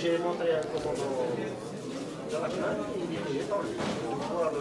j'ai montré un commandant de la classe, il est dans le pouvoir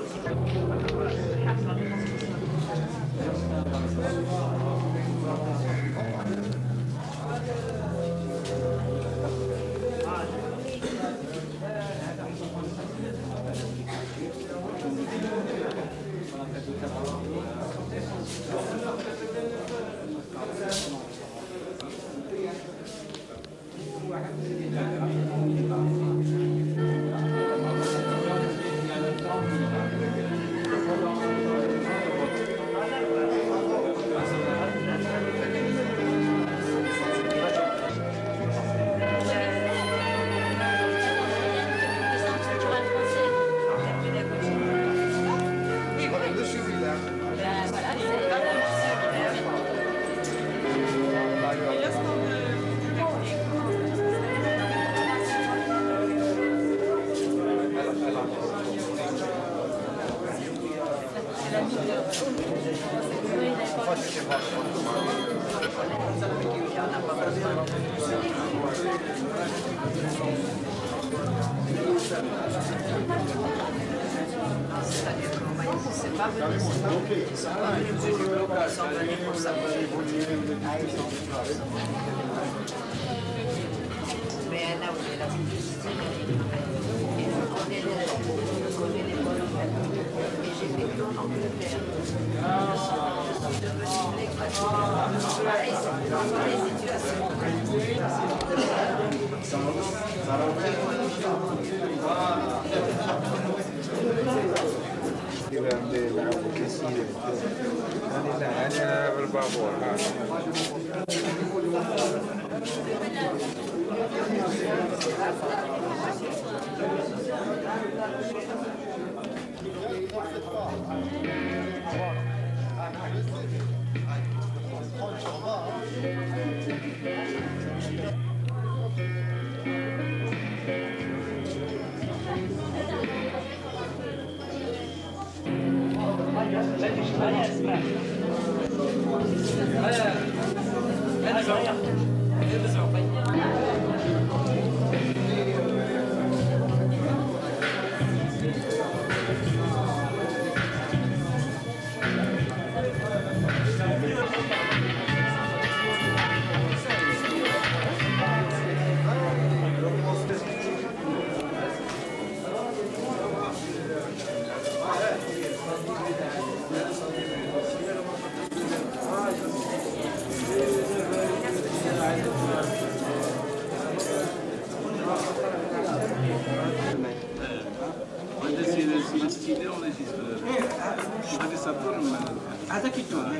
C'est pas venu, c'est pas venu sans venir pour savoir. Mais là où elle a publicité, et je connais les noms, je connais les bonnes nouvelles. Et j'ai vécu en Angleterre. Je suis devenue flegmatique. Pareil, c'est les situations. أنا بالبابور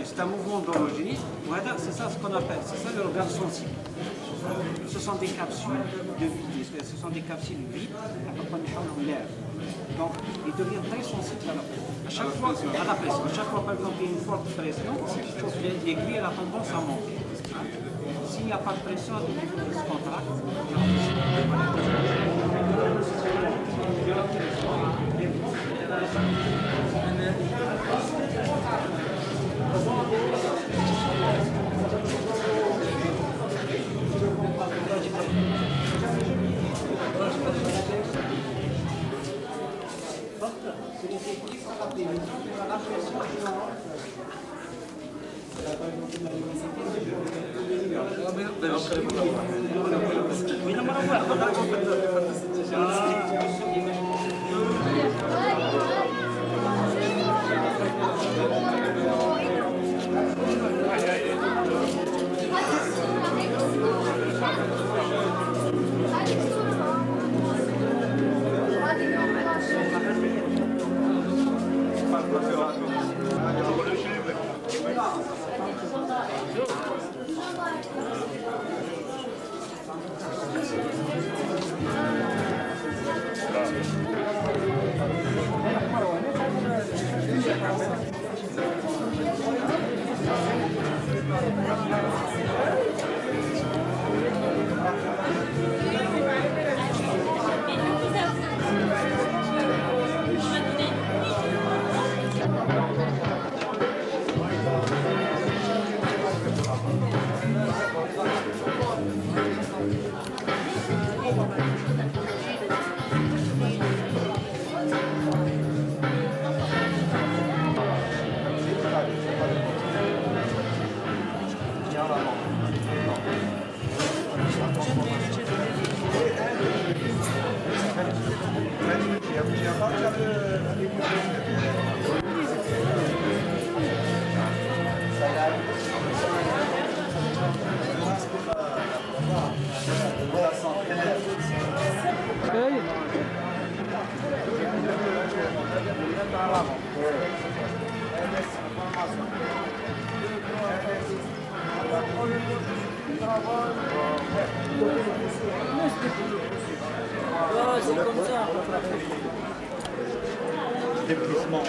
C'est un mouvement d'horlogerie. C'est ça ce qu'on appelle, c'est ça le regard sensible. Ce sont des capsules de vie, ce sont des capsules vides, donc ils deviennent très sensibles à la pression. À chaque fois, par exemple, il y a une forte pression, l'aiguille a tendance à monter. S'il n'y a pas de pression, elle se contracte. à l'avant. C'est comme ça. Déplissement.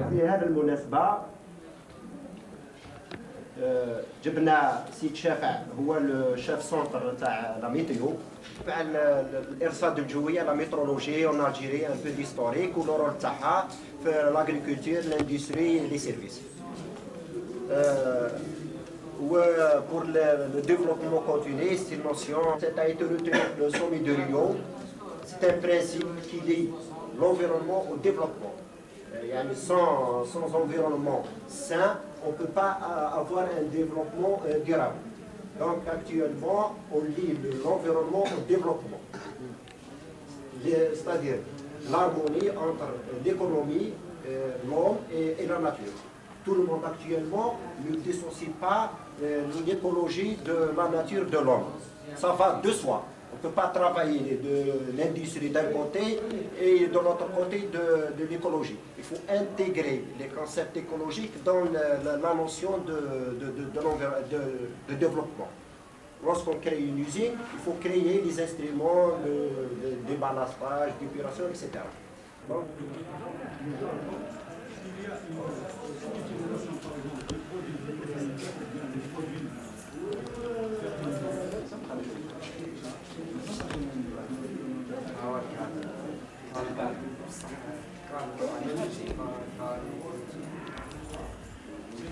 في هذه المناسبة جبنا سيد شافع هو الشاف سونتر تاع لا ميتيو تاع الارصاد الجويه لا ميترولوجي اون الجيري ان بو ديستوريك والرول تاعها في لاغريكولتور لاندستري لي سيرفيس pour le développement continu, c'est une notion, ça a été retenu le sommet de Rio. C'est un principe qui lie l'environnement au développement. Sans environnement sain, on ne peut pas avoir un développement durable. Donc actuellement, on lie l'environnement au développement. C'est-à-dire l'harmonie entre l'économie, l'homme et la nature. Tout le monde actuellement ne dissocie pas l'écologie de la nature de l'homme. Ça va de soi. On ne peut pas travailler de l'industrie d'un côté et de l'autre côté de l'écologie. Il faut intégrer les concepts écologiques dans la notion de développement. Lorsqu'on crée une usine, il faut créer les instruments de déballastage, d'épuration, etc. Bon.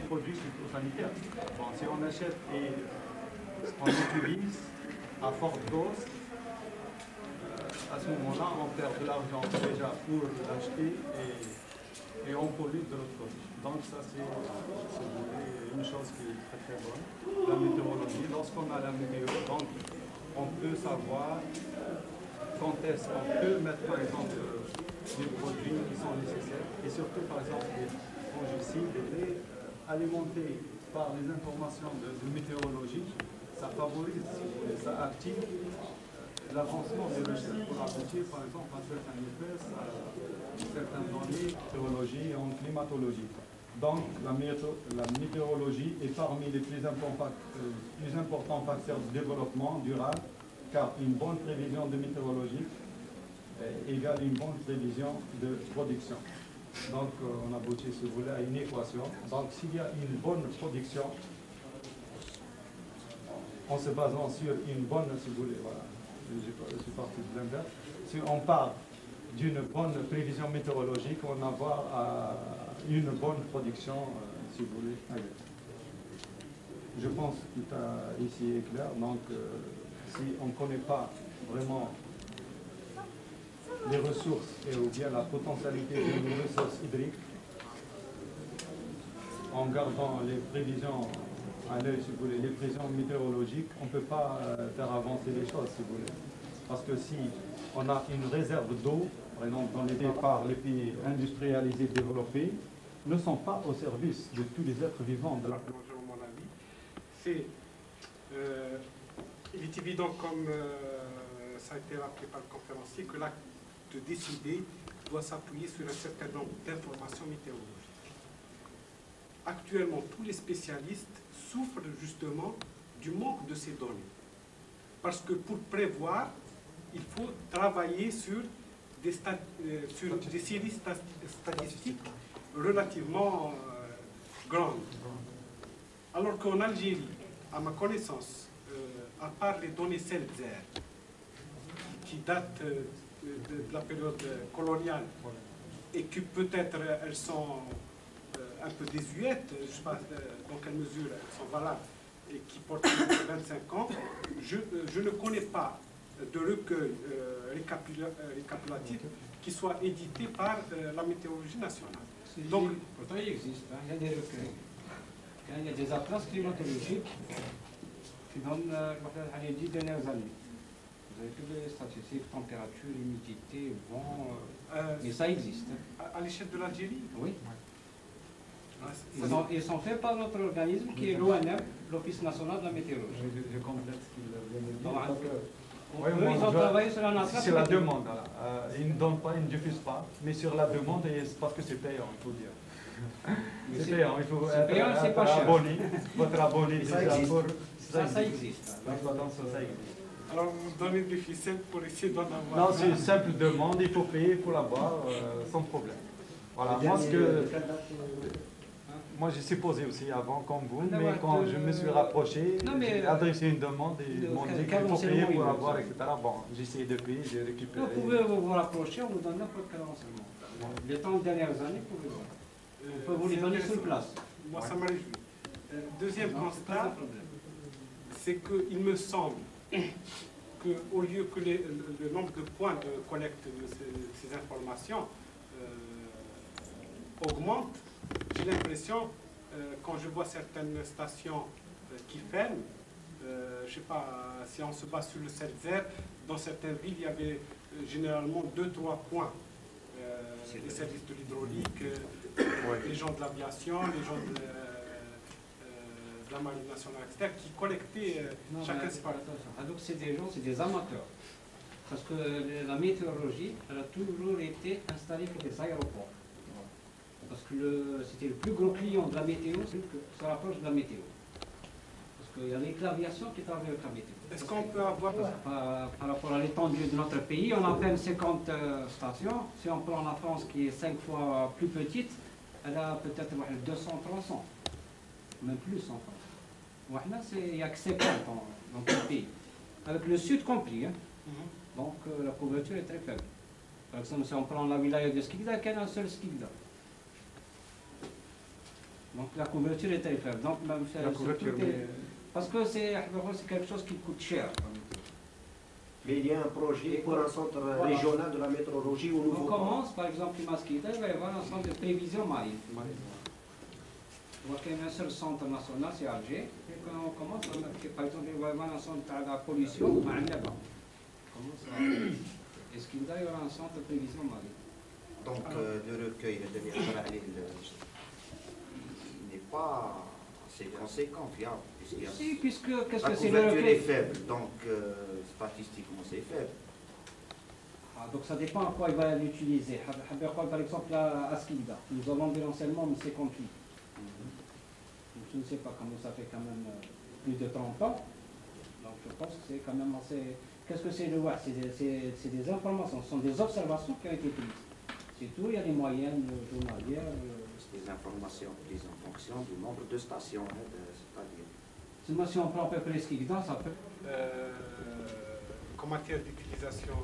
produits phytosanitaires. Bon, si on achète et on utilise à forte dose, à ce moment-là, on perd de l'argent déjà pour l'acheter et on pollue de l'autre côté. Donc ça, c'est une chose qui est très très bonne. La météorologie, lorsqu'on a la météo, donc on peut savoir quand est-ce qu'on peut mettre par exemple des produits qui sont nécessaires et surtout par exemple des fongicides et alimentés par les informations de météorologie, ça favorise, ça active l'avancement des recherches pour aboutir par exemple à certains effets, à certaines données météorologie et en climatologie. Donc la météorologie est parmi les plus importants facteurs de développement durable, car une bonne prévision de météorologie égale une bonne prévision de production. Donc on aboutit, si vous voulez, à une équation. Donc s'il y a une bonne production, en se basant sur une bonne, si vous voulez, voilà, je suis parti de l'inverse, si on parle d'une bonne prévision météorologique, on va avoir une bonne production, si vous voulez. Allez. Je pense que tout ici est clair. Donc, si on ne connaît pas vraiment les ressources et ou bien la potentialité des ressources hydriques, en gardant les prévisions à l'œil, si vous voulez, les prévisions météorologiques, on ne peut pas faire avancer les choses, si vous voulez. Parce que si on a une réserve d'eau, par exemple dans les départs, les pays industrialisés développés, ne sont pas au service de tous les êtres vivants de la planète. Mon avis, c'est, il est évident, comme ça a été rappelé par le conférencier, que l'acte de décider doit s'appuyer sur un certain nombre d'informations météorologiques. Actuellement, tous les spécialistes souffrent justement du manque de ces données. Parce que pour prévoir, il faut travailler sur des séries statistiques relativement grandes. Alors qu'en Algérie, à ma connaissance, à part les données Seltzer, qui datent de la période coloniale et que peut-être elles sont un peu désuètes, je ne sais pas dans quelle mesure elles sont valables, et qui portent 25 ans, je ne connais pas de recueil récapitulatif qui soit édité par la météorologie nationale. Donc, pourtant, il existe, hein. Il y a des recueils. Il y a des atlas climatologiques qui donnent les 10 dernières années. Vous avez toutes les statistiques, température, humidité, vent, mais ça existe. À l'échelle de l'Algérie? Oui. Ils sont faits par notre organisme qui est l'ONM, l'Office national de la météorologie. Je complète ce qu'il vient de dire. Ils ont travaillé sur un atlas. C'est la demande. Ils ne donnent pas, ils ne diffusent pas, mais sur la demande, parce que c'est payant, il faut dire. C'est payant, il faut être abonné. Votre abonné déjà pour... Ça existe. L'exploitation, ça existe. Alors vous donnez des ficelles pour essayer d'en avoir. Non, c'est une simple demande, il faut payer, il faut l'avoir, sans problème. Voilà, moi j'ai supposé aussi avant comme vous, mais quand je me suis rapproché, j'ai adressé une demande et ils m'ont dit qu'il faut payer pour avoir, etc. Bon, j'ai essayé de payer, j'ai récupéré. Vous pouvez vous rapprocher, on vous donne n'importe quel renseignement. Les temps des dernières années, vous pouvez voir. On peut vous les donner sur place. Moi, ça m'a réjoui. Deuxième constat, c'est qu'il me semble qu'au lieu que le nombre de points de collecte de ces informations augmente, j'ai l'impression, quand je vois certaines stations qui ferment, je ne sais pas, si on se base sur le Seltzer, dans certaines villes, il y avait généralement 2-3 points. Les services de l'hydraulique, les gens de l'aviation, les gens de la marine nationale, etc., qui collectaient chacun ses parts. Donc c'est des gens, c'est des amateurs. Parce que la météorologie, elle a toujours été installée pour des aéroports. Parce que c'était le plus gros client de la météo, c'est que ça rapproche de la météo. Parce qu'il y a l'aviation qui travaille avec la météo. Est-ce qu'on peut avoir... Par rapport à l'étendue de notre pays, on a à peine 50 stations. Si on prend la France qui est 5 fois plus petite, elle a peut-être 200-300, même plus en France. Il n'y a que 50 dans tout le pays, avec le sud compris. Hein. Donc la couverture est très faible. Par exemple, si on prend la wilaya de Skikda, il y a un seul Skikda. Donc la couverture est très faible. Donc, même La couverture, parce que c'est quelque chose qui coûte cher. Mais il y a un projet pour un centre régional de la météorologie au On Nouveau. commence, par exemple, à Skikda, il va y avoir un centre de prévision marine. Donc il y a un seul centre national, c'est Alger. Et quand on commence, par exemple, il va y avoir un centre de la pollution, à Annaba. Et Skikda, il y aura un centre de prévision marine. Donc le recueil de il n'est pas assez conséquent, fiable. Si, puisque qu'est-ce La que c'est le couverture est recueil? faible, donc statistiquement c'est faible. Donc ça dépend à quoi il va l'utiliser. Par exemple, à Skikda, nous avons des renseignements, mais c'est compris. Donc, je ne sais pas comment ça fait quand même plus de 30 ans. Donc je pense que c'est quand même assez... Qu'est-ce que c'est le WAC? C'est des informations, ce sont des observations qui ont été prises. C'est tout, il y a des moyennes journalières. C'est des informations prises en fonction du nombre de stations, c'est-à-dire. Sinon, si on prend à peu près Skikda, ça peut... En matière d'utilisation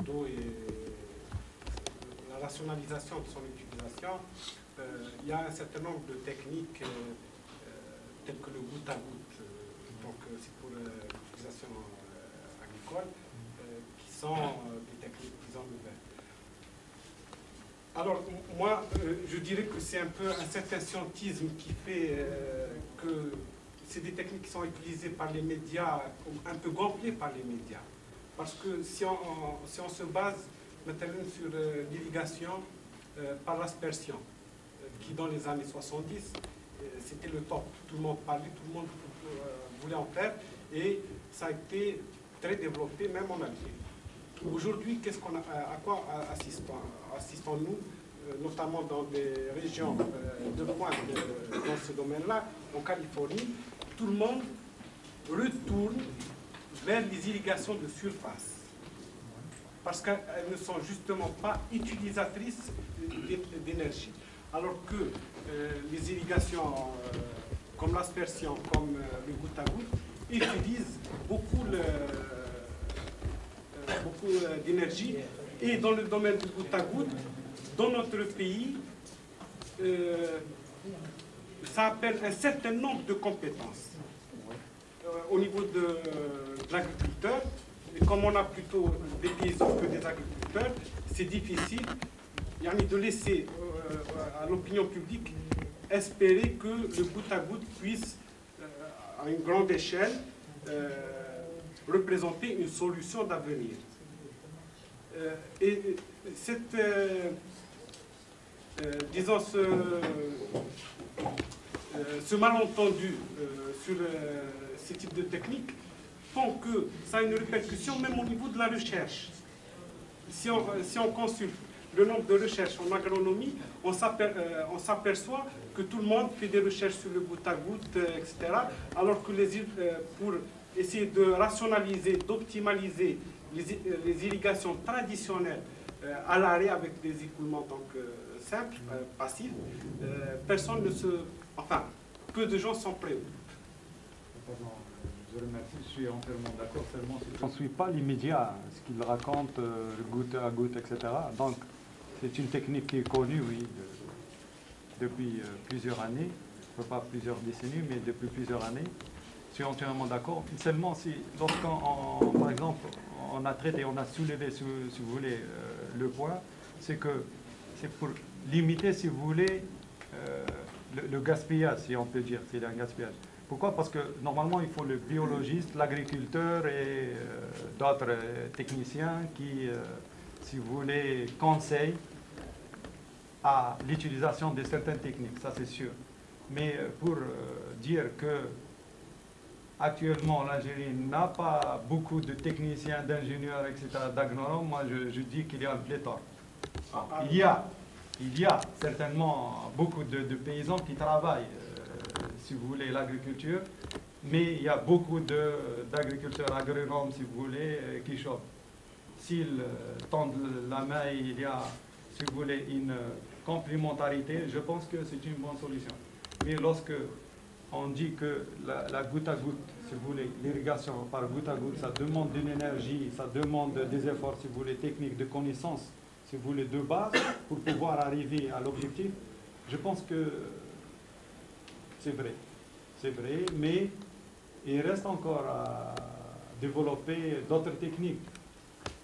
d'eau et la rationalisation de son utilisation, il y a un certain nombre de techniques telles que le goutte à goutte, donc c'est pour l'utilisation agricole, qui sont des techniques disons nouvelles. Alors moi, je dirais que c'est un peu un certain scientisme qui fait que c'est des techniques qui sont utilisées par les médias, un peu gonflées par les médias. Parce que si on se base maintenant sur l'irrigation par l'aspersion, qui dans les années 70, c'était le top. Tout le monde parlait, tout le monde voulait en faire, et ça a été très développé, même en Algérie. Aujourd'hui, à quoi assistons-nous, notamment dans des régions de pointe dans ce domaine-là, en Californie, tout le monde retourne vers les irrigations de surface, parce qu'elles ne sont justement pas utilisatrices d'énergie. Alors que les irrigations comme l'aspersion, comme le goutte à goutte, utilisent beaucoup d'énergie. Et dans le domaine du goutte à goutte, dans notre pays, ça appelle un certain nombre de compétences. Au niveau de l'agriculteur, et comme on a plutôt des paysans que des agriculteurs, c'est difficile de laisser à l'opinion publique espérer que le goutte à goutte puisse, à une grande échelle, représenter une solution d'avenir. Et cette, disons, ce malentendu sur ces types de techniques font que ça a une répercussion même au niveau de la recherche. Si on consulte le nombre de recherches en agronomie, on s'aperçoit que tout le monde fait des recherches sur le goutte à goutte, etc. Alors que pour essayer de rationaliser, d'optimaliser les irrigations traditionnelles à l'arrêt avec des écoulements donc, simples, passifs, personne ne se... Enfin, peu de gens s'en préoccupent. Je remercie, je suis entièrement d'accord, seulement on ne suit pas les médias, ce qu'ils racontent, goutte à goutte, etc. Donc, c'est une technique qui est connue, oui, depuis plusieurs années, pas plusieurs décennies, mais depuis plusieurs années. Je suis entièrement d'accord. Seulement, si, lorsqu'on, par exemple, on a traité, on a soulevé, si vous voulez, le point, c'est que c'est pour limiter, si vous voulez, le gaspillage, si on peut dire, c'est un gaspillage. Pourquoi? Parce que normalement, il faut le biologiste, l'agriculteur et d'autres techniciens qui, si vous voulez, conseillent à l'utilisation de certaines techniques, ça c'est sûr. Mais pour dire que actuellement l'Algérie n'a pas beaucoup de techniciens, d'ingénieurs, etc., d'agronomes, moi je dis qu'il y a un pléthore. Il y a certainement beaucoup de paysans qui travaillent, si vous voulez, l'agriculture, mais il y a beaucoup d'agriculteurs agronomes, si vous voulez, qui chôment. S'ils tendent la main, il y a, si vous voulez, une complémentarité, je pense que c'est une bonne solution. Mais lorsque on dit que la goutte à goutte, si vous voulez, l'irrigation par goutte à goutte, ça demande d'une énergie, ça demande des efforts, si vous voulez, techniques, de connaissances si vous voulez, de base pour pouvoir arriver à l'objectif. Je pense que c'est vrai, mais il reste encore à développer d'autres techniques.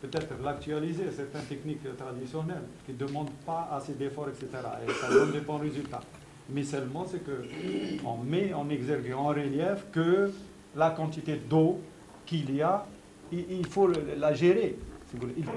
Peut-être l'actualiser, certaines techniques traditionnelles qui ne demandent pas assez d'efforts, etc. Et ça donne des bons résultats. Mais seulement, c'est qu'on met en exergue, en relief, que la quantité d'eau qu'il y a, il faut la gérer, si vous voulez. Il faut...